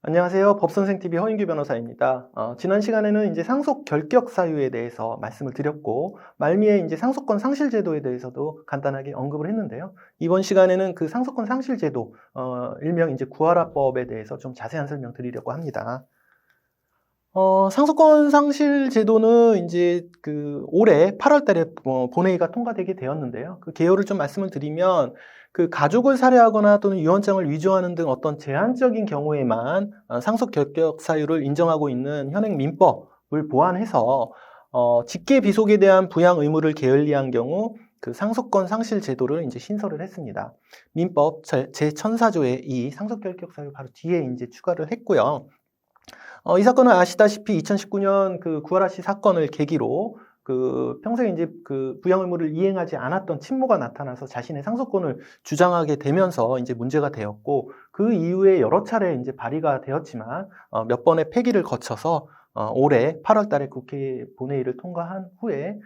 안녕하세요. 법선생TV 허인규 변호사입니다. 지난 시간에는 이제 상속 결격 사유에 대해서 말씀을 드렸고, 말미에 이제 상속권 상실 제도에 대해서도 간단하게 언급을 했는데요. 이번 시간에는 그 상속권 상실 제도, 일명 이제 구하라법에 대해서 좀 자세한 설명 드리려고 합니다. 상속권 상실 제도는 이제 올해 8월 달에 본회의가 통과되게 되었는데요. 그 개요를 좀 말씀을 드리면, 그 가족을 살해하거나 또는 유언장을 위조하는 등 어떤 제한적인 경우에만 상속 결격 사유를 인정하고 있는 현행 민법을 보완해서 직계 비속에 대한 부양 의무를 게을리한 경우 그 상속권 상실 제도를 이제 신설을 했습니다. 민법 제1004조의 이 상속 결격 사유 바로 뒤에 이제 추가를 했고요. 이 사건은 아시다시피 2019년 그 구하라 씨 사건을 계기로 평생 이제 부양 의무를 이행하지 않았던 친모가 나타나서 자신의 상속권을 주장하게 되면서 이제 문제가 되었고, 그 이후에 여러 차례 이제 발의가 되었지만 몇 번의 폐기를 거쳐서 올해 8월 달에 국회 본회의를 통과한 후에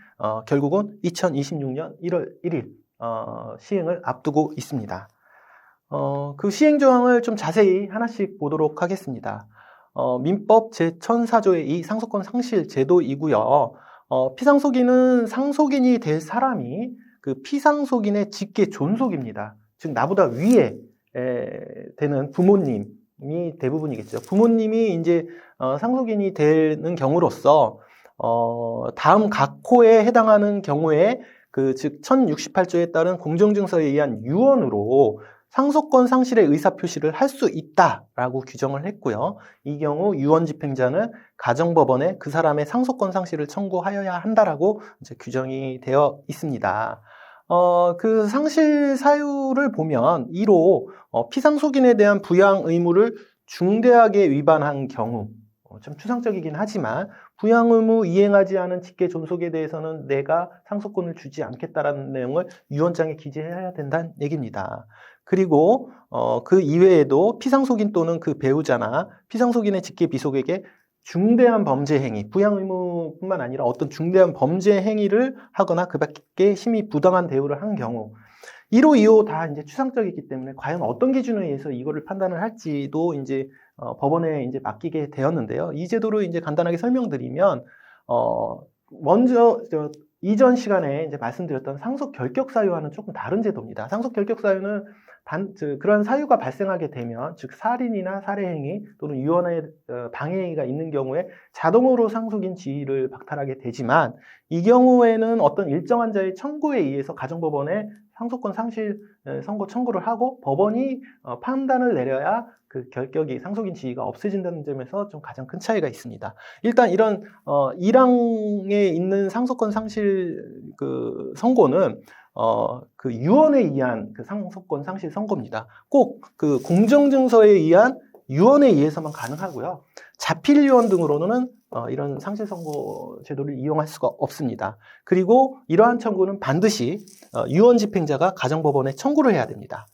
결국은 2026년 1월 1일 시행을 앞두고 있습니다. 그 시행 조항을 좀 자세히 하나씩 보도록 하겠습니다. 민법 제1004조의 이 상속권 상실 제도이고요. 피상속인은 상속인이 될 사람이 그 피상속인의 직계 존속입니다. 즉 나보다 위에 되는 부모님이 대부분이겠죠. 부모님이 이제 상속인이 되는 경우로서 다음 각호에 해당하는 경우에 즉 1068조에 따른 공정증서에 의한 유언으로 상속권 상실의 의사표시를 할 수 있다라고 규정을 했고요. 이 경우 유언집행자는 가정법원에 그 사람의 상속권 상실을 청구하여야 한다라고 이제 규정이 되어 있습니다. 그 상실 사유를 보면 이로 피상속인에 대한 부양 의무를 중대하게 위반한 경우, 좀 추상적이긴 하지만 부양 의무 이행하지 않은 직계 존속에 대해서는 내가 상속권을 주지 않겠다라는 내용을 유언장에 기재해야 된다는 얘기입니다. 그리고 그 이외에도 피상속인 또는 그 배우자나 피상속인의 직계 비속에게 중대한 범죄 행위, 부양 의무뿐만 아니라 어떤 중대한 범죄 행위를 하거나 그 밖에 심히 부당한 대우를 한 경우, 1호, 2호 다 이제 추상적이기 때문에 과연 어떤 기준에 의해서 이거를 판단을 할지도 이제 법원에 이제 맡기게 되었는데요. 이 제도를 이제 간단하게 설명드리면, 먼저 이전 시간에 이제 말씀드렸던 상속 결격 사유와는 조금 다른 제도입니다. 상속 결격 사유는 그러한 사유가 발생하게 되면, 즉 살인이나 살해행위 또는 유언의 방해행위가 있는 경우에 자동으로 상속인 지위를 박탈하게 되지만, 이 경우에는 어떤 일정한 자의 청구에 의해서 가정법원에 상속권 상실 선고 청구를 하고 법원이 판단을 내려야 그 결격이 상속인 지위가 없어진다는 점에서 좀 가장 큰 차이가 있습니다. 일단 이런 1항에 있는 상속권 상실 그 선고는 그 유언에 의한 그 상속권 상실 선고입니다. 꼭 그 공정증서에 의한 유언에 의해서만 가능하고요. 자필 유언 등으로는 이런 상실 선고 제도를 이용할 수가 없습니다. 그리고 이러한 청구는 반드시 유언 집행자가 가정법원에 청구를 해야 됩니다.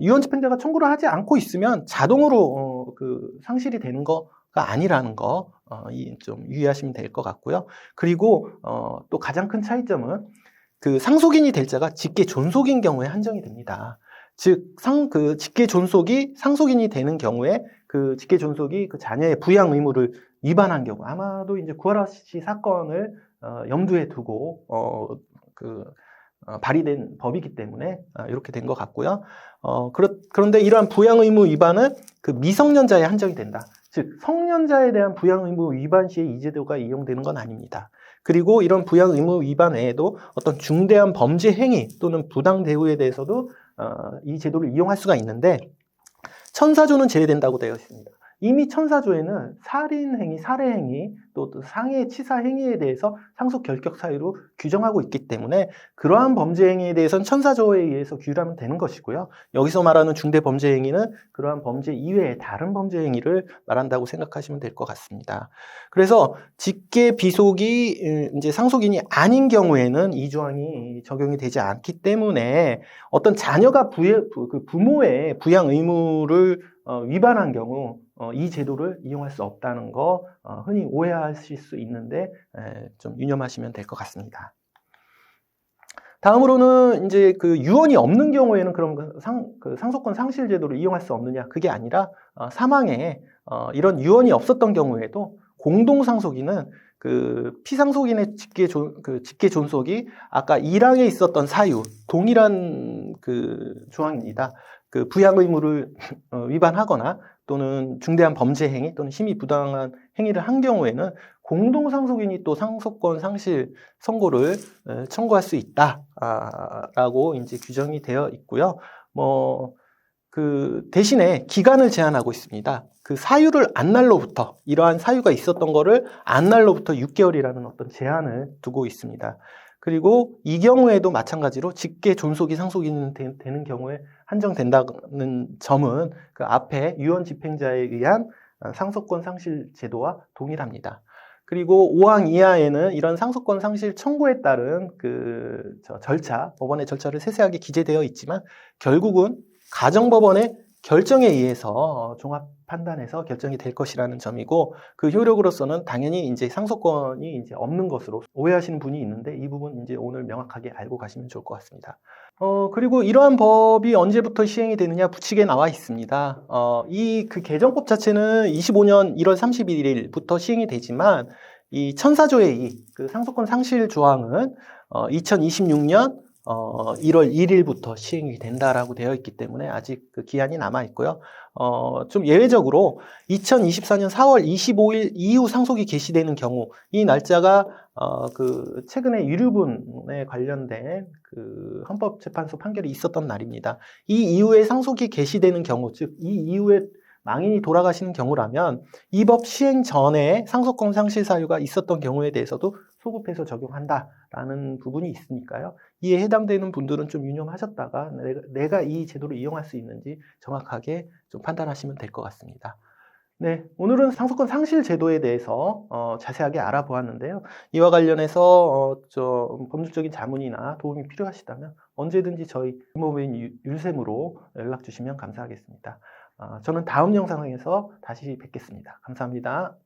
유언 집행자가 청구를 하지 않고 있으면 자동으로 그 상실이 되는 거가 아니라는 거 좀 유의하시면 될 것 같고요. 그리고 또 가장 큰 차이점은 그 상속인이 될 자가 직계 존속인 경우에 한정이 됩니다. 즉, 그 직계 존속이 상속인이 되는 경우에 그 직계 존속이 그 자녀의 부양 의무를 위반한 경우, 아마도 이제 구하라 씨 사건을 염두에 두고 발의된 법이기 때문에 이렇게 된 것 같고요. 그런데 이러한 부양 의무 위반은 그 미성년자에 한정이 된다. 즉, 성년자에 대한 부양 의무 위반 시에 이 제도가 이용되는 건 아닙니다. 그리고 이런 부양 의무 위반 외에도 어떤 중대한 범죄 행위 또는 부당 대우에 대해서도 이 제도를 이용할 수가 있는데, 1004조는 제외된다고 되어 있습니다. 이미 1004조에는 살인행위, 살해행위, 또 상해 치사 행위에 대해서 상속 결격 사유로 규정하고 있기 때문에 그러한 범죄 행위에 대해서는 1004조에 의해서 규율하면 되는 것이고요. 여기서 말하는 중대 범죄 행위는 그러한 범죄 이외의 다른 범죄 행위를 말한다고 생각하시면 될 것 같습니다. 그래서 직계 비속이 이제 상속인이 아닌 경우에는 이 조항이 적용이 되지 않기 때문에 어떤 자녀가 부모의 부양 의무를 위반한 경우 이 제도를 이용할 수 없다는 거 흔히 오해하실 수 있는데 좀 유념하시면 될 것 같습니다. 다음으로는 이제 그 유언이 없는 경우에는 그럼 그 상속권 상실 제도를 이용할 수 없느냐? 그게 아니라 사망에 이런 유언이 없었던 경우에도 공동상속인은 그 피상속인의 직계 존속이 아까 1항에 있었던 사유 동일한 그 조항입니다. 그 부양 의무를 위반하거나 또는 중대한 범죄 행위 또는 심히 부당한 행위를 한 경우에는 공동상속인이 또 상속권 상실 선고를 청구할 수 있다라고 이제 규정이 되어 있고요. 그 대신에 기간을 제한하고 있습니다. 그 사유를 안 날로부터 이러한 사유가 있었던 거를 안 날로부터 6개월이라는 어떤 제한을 두고 있습니다. 그리고 이 경우에도 마찬가지로 직계 존속이 상속인이 되는 경우에 한정된다는 점은 그 앞에 유언 집행자에 의한 상속권 상실 제도와 동일합니다. 그리고 5항 이하에는 이런 상속권 상실 청구에 따른 절차, 법원의 절차를 세세하게 기재되어 있지만 결국은 가정법원의 결정에 의해서 종합 판단해서 결정이 될 것이라는 점이고 그 효력으로서는 당연히 이제 상속권이 이제 없는 것으로 오해하시는 분이 있는데 이 부분 이제 오늘 명확하게 알고 가시면 좋을 것 같습니다. 그리고 이러한 법이 언제부터 시행이 되느냐 부칙에 나와 있습니다. 이 그 개정법 자체는 25년 1월 31일부터 시행이 되지만 이 천사조의 그 상속권 상실 조항은 2026년 1월 1일부터 시행이 된다라고 되어 있기 때문에 아직 그 기한이 남아 있고요. 좀 예외적으로 2024년 4월 25일 이후 상속이 개시되는 경우 이 날짜가 그 최근에 유류분에 관련된 그 헌법재판소 판결이 있었던 날입니다. 이 이후에 상속이 개시되는 경우, 즉 이 이후에 망인이 돌아가시는 경우라면 이 법 시행 전에 상속권 상실 사유가 있었던 경우에 대해서도 소급해서 적용한다라는 부분이 있으니까요. 이에 해당되는 분들은 좀 유념하셨다가 내가 이 제도를 이용할 수 있는지 정확하게 좀 판단하시면 될 것 같습니다. 네, 오늘은 상속권 상실 제도에 대해서 자세하게 알아보았는데요. 이와 관련해서 법률적인 자문이나 도움이 필요하시다면 언제든지 저희 법무법인 율쌤으로 연락 주시면 감사하겠습니다. 저는 다음 영상에서 다시 뵙겠습니다. 감사합니다.